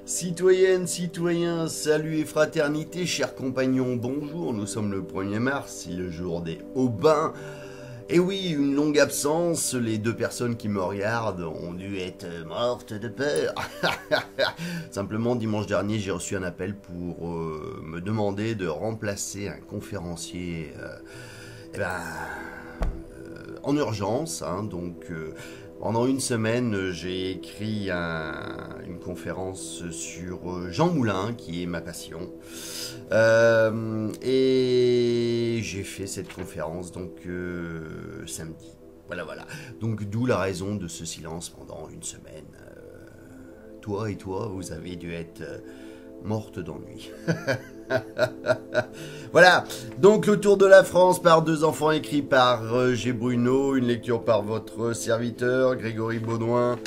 Citoyennes, citoyens, salut et fraternité, chers compagnons, bonjour, nous sommes le 1er mars, c'est le jour des Aubins. Et oui, une longue absence, les deux personnes qui me regardent ont dû être mortes de peur. Simplement, dimanche dernier, j'ai reçu un appel pour me demander de remplacer un conférencier en urgence, pendant une semaine, j'ai écrit une conférence sur Jean Moulin, qui est ma passion. Et j'ai fait cette conférence samedi. Voilà. Donc d'où la raison de ce silence pendant une semaine. Toi et toi, vous avez dû être morte d'ennui. Voilà, donc le tour de la France par deux enfants écrits par G. Bruno, une lecture par votre serviteur Grégory Baudouin.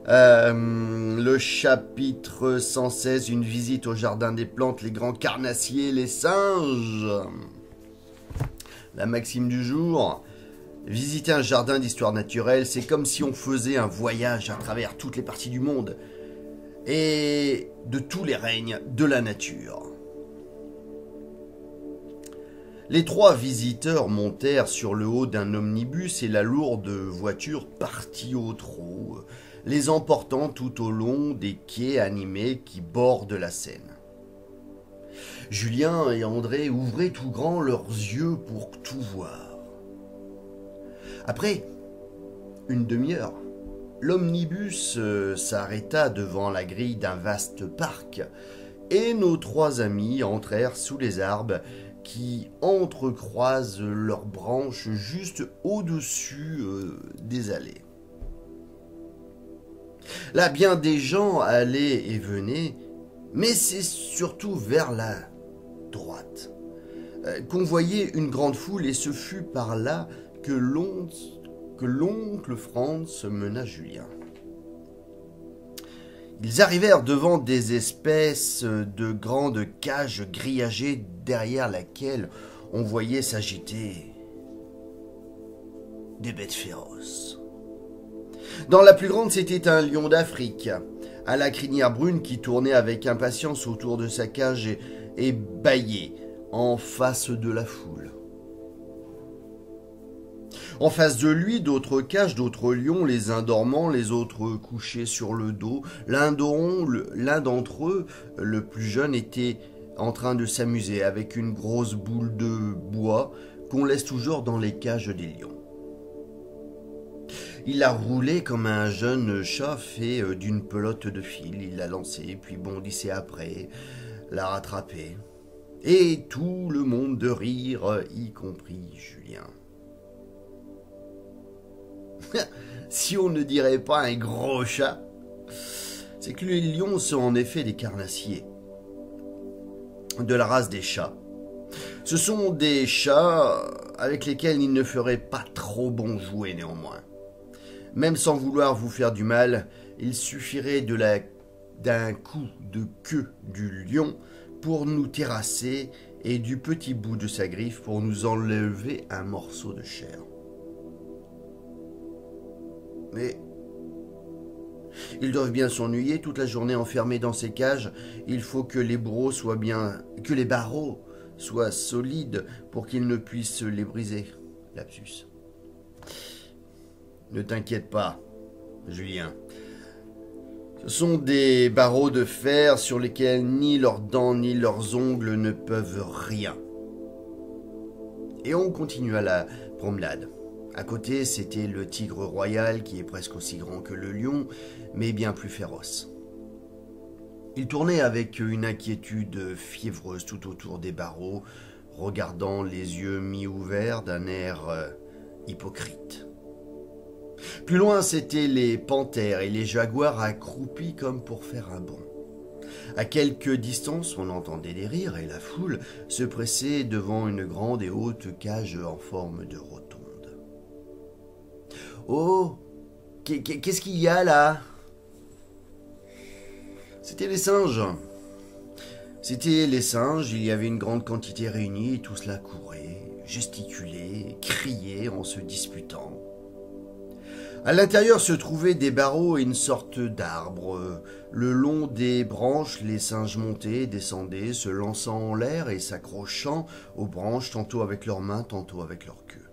Le chapitre 116, une visite au jardin des plantes, les grands carnassiers, les singes. La maxime du jour: visiter un jardin d'histoire naturelle, c'est comme si on faisait un voyage à travers toutes les parties du monde et de tous les règnes de la nature. Les trois visiteurs montèrent sur le haut d'un omnibus et la lourde voiture partit au trot, les emportant tout au long des quais animés qui bordent la Seine. Julien et André ouvraient tout grand leurs yeux pour tout voir. Après une demi-heure, l'omnibus s'arrêta devant la grille d'un vaste parc et nos trois amis entrèrent sous les arbres qui entrecroisent leurs branches juste au-dessus des allées. Là, bien des gens allaient et venaient, mais c'est surtout vers la droite qu'on voyait une grande foule, et ce fut par là que l'oncle Franz mena Julien. Ils arrivèrent devant des espèces de grandes cages grillagées derrière laquelle on voyait s'agiter des bêtes féroces. Dans la plus grande, c'était un lion d'Afrique, à la crinière brune, qui tournait avec impatience autour de sa cage et bâillait en face de la foule. En face de lui, d'autres cages, d'autres lions, les uns dormant, les autres couchés sur le dos. L'un d'entre eux, le plus jeune, était en train de s'amuser avec une grosse boule de bois qu'on laisse toujours dans les cages des lions. Il la roulait comme un jeune chat fait d'une pelote de fil. Il la lançait, puis bondissait après, la rattrapait. Et tout le monde de rire, y compris Julien. Si on ne dirait pas un gros chat, c'est que les lions sont en effet des carnassiers, de la race des chats. Ce sont des chats avec lesquels il ne ferait pas trop bon jouer néanmoins. Même sans vouloir vous faire du mal, il suffirait d'un coup de queue du lion pour nous terrasser et du petit bout de sa griffe pour nous enlever un morceau de chair. Mais ils doivent bien s'ennuyer toute la journée enfermés dans ces cages. Il faut que les barreaux soient solides pour qu'ils ne puissent les briser. Lapsus. Ne t'inquiète pas, Julien. Ce sont des barreaux de fer sur lesquels ni leurs dents ni leurs ongles ne peuvent rien. Et on continua la promenade. À côté, c'était le tigre royal, qui est presque aussi grand que le lion, mais bien plus féroce. Il tournait avec une inquiétude fiévreuse tout autour des barreaux, regardant les yeux mi-ouverts d'un air hypocrite. Plus loin, c'étaient les panthères et les jaguars accroupis comme pour faire un bond. À quelque distance, on entendait des rires et la foule se pressait devant une grande et haute cage en forme de rotonde. « Oh, qu'est-ce qu'il y a là ?» C'était les singes. Il y avait une grande quantité réunie et tout cela courait, gesticulait, criait en se disputant. À l'intérieur se trouvaient des barreaux et une sorte d'arbre. Le long des branches, les singes montaient, descendaient, se lançant en l'air et s'accrochant aux branches, tantôt avec leurs mains, tantôt avec leur queue.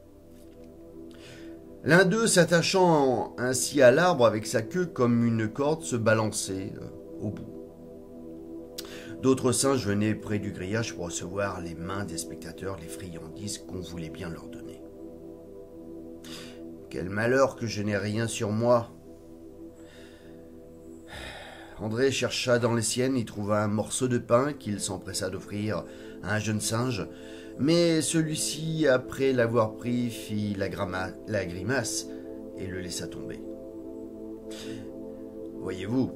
L'un d'eux, s'attachant ainsi à l'arbre avec sa queue comme une corde, se balançait au bout. D'autres singes venaient près du grillage pour recevoir les mains des spectateurs les friandises qu'on voulait bien leur donner. Quel malheur que je n'ai rien sur moi. André chercha dans les siennes, y trouva un morceau de pain qu'il s'empressa d'offrir à un jeune singe, mais celui-ci, après l'avoir pris, fit la grimace et le laissa tomber. Voyez-vous,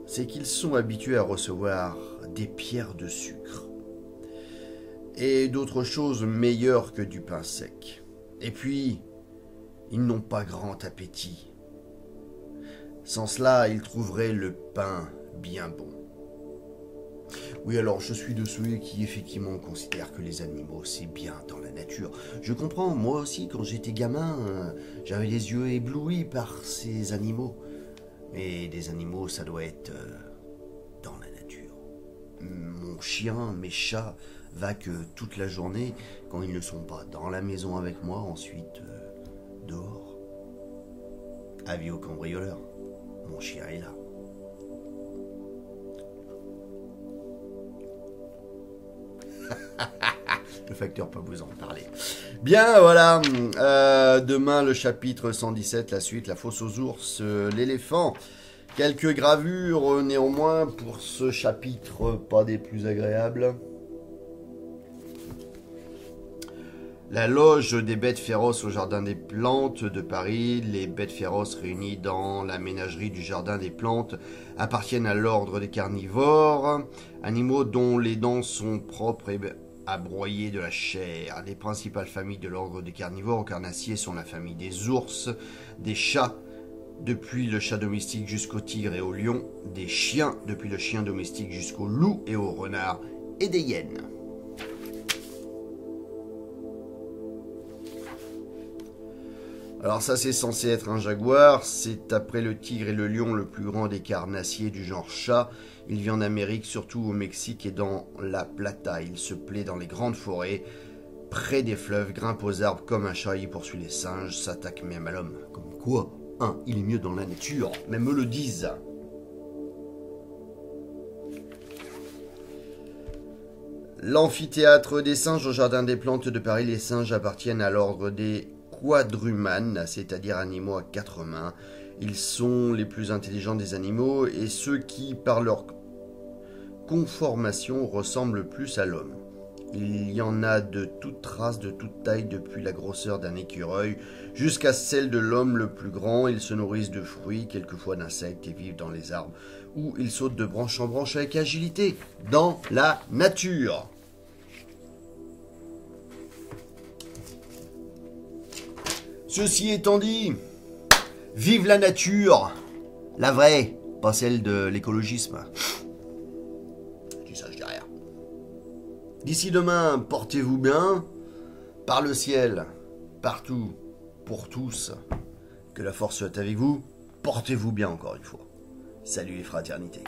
c'est qu'ils sont habitués à recevoir des pierres de sucre et d'autres choses meilleures que du pain sec. Et puis, ils n'ont pas grand appétit. Sans cela, ils trouveraient le pain bien bon. Oui, alors je suis de ceux qui effectivement considèrent que les animaux, c'est bien dans la nature. Je comprends, moi aussi, quand j'étais gamin, j'avais les yeux éblouis par ces animaux. Mais des animaux, ça doit être dans la nature. Mon chien, mes chats, vaquent toute la journée quand ils ne sont pas dans la maison avec moi, ensuite dehors. Avis au cambrioleur, mon chien est là. Le facteur peut vous en parler. Bien, voilà. Demain, le chapitre 117, la suite, la fosse aux ours, l'éléphant. Quelques gravures, néanmoins, pour ce chapitre, pas des plus agréables. La loge des bêtes féroces au Jardin des Plantes de Paris. Les bêtes féroces réunies dans la ménagerie du Jardin des Plantes appartiennent à l'ordre des carnivores, animaux dont les dents sont propres et à broyer de la chair. Les principales familles de l'ordre des carnivores au carnassier sont la famille des ours, des chats, depuis le chat domestique jusqu'au tigre et au lion, des chiens, depuis le chien domestique jusqu'au loup et au renard, et des hyènes. Alors ça, c'est censé être un jaguar. C'est après le tigre et le lion le plus grand des carnassiers du genre chat. Il vit en Amérique, surtout au Mexique et dans la Plata. Il se plaît dans les grandes forêts, près des fleuves, grimpe aux arbres comme un chat. Il poursuit les singes, s'attaque même à l'homme. Comme quoi, il est mieux dans la nature, même eux le disent. L'amphithéâtre des singes au Jardin des Plantes de Paris. Les singes appartiennent à l'ordre des quadrumanes, c'est-à-dire animaux à quatre mains. Ils sont les plus intelligents des animaux et ceux qui, par leur conformation, ressemblent le plus à l'homme. Il y en a de toute race, de toute taille, depuis la grosseur d'un écureuil jusqu'à celle de l'homme le plus grand. Ils se nourrissent de fruits, quelquefois d'insectes, et vivent dans les arbres, où ils sautent de branche en branche avec agilité, dans la nature. Ceci étant dit, vive la nature, la vraie, pas celle de l'écologisme. Je dis ça, je dis rien. D'ici demain, portez-vous bien, par le ciel, partout, pour tous. Que la force soit avec vous, portez-vous bien encore une fois. Salut les fraternités.